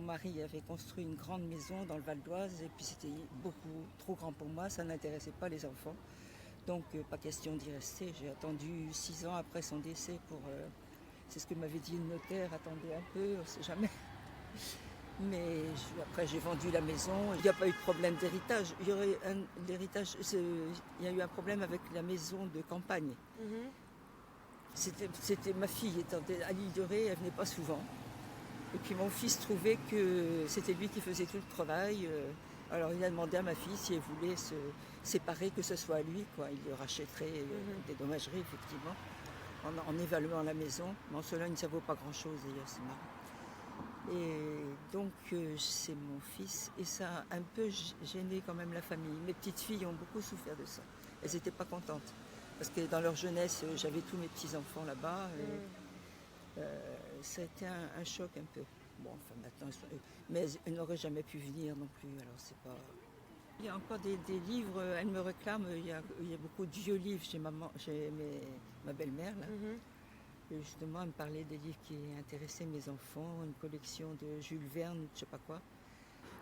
mari avait construit une grande maison dans le Val d'Oise et puis c'était beaucoup trop grand pour moi, ça n'intéressait pas les enfants. Donc pas question d'y rester. J'ai attendu 6 ans après son décès pour... c'est ce que m'avait dit le notaire, attendez un peu, on ne sait jamais. Mais après j'ai vendu la maison, il n'y a pas eu de problème d'héritage. Il y aurait l'héritage, il y a eu un problème avec la maison de campagne. C'était ma fille, était à l'île de Ré, elle venait pas souvent. Et puis mon fils trouvait que c'était lui qui faisait tout le travail. Alors il a demandé à ma fille si elle voulait se séparer, que ce soit à lui, quoi. Il lui rachèterait des dommageries, effectivement, en évaluant la maison. Mais en Sologne, ça vaut pas grand-chose, d'ailleurs, c'est marrant. Et donc c'est mon fils, et ça a un peu gêné quand même la famille. Mes petites filles ont beaucoup souffert de ça. Elles n'étaient pas contentes. Parce que dans leur jeunesse, j'avais tous mes petits-enfants là-bas. Ça a été un choc un peu. Bon, enfin maintenant, mais elles n'auraient jamais pu venir non plus, alors c'est pas... Il y a encore des livres, elle me réclame, il y a beaucoup de vieux livres chez ma belle-mère, là. Et justement, elle me parlait des livres qui intéressaient mes enfants, une collection de Jules Verne, je sais pas quoi.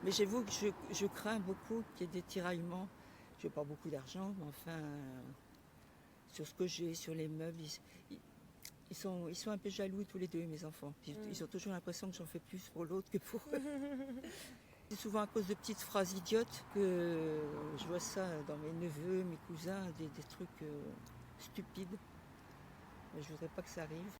Mais j'avoue que je crains beaucoup qu'il y ait des tiraillements. Je n'ai pas beaucoup d'argent, mais enfin, sur ce que j'ai, sur les meubles, ils sont un peu jaloux tous les deux, mes enfants. Ils ont toujours l'impression que j'en fais plus pour l'autre que pour eux. C'est souvent à cause de petites phrases idiotes que je vois ça dans mes neveux, mes cousins, des trucs stupides. Mais je voudrais pas que ça arrive.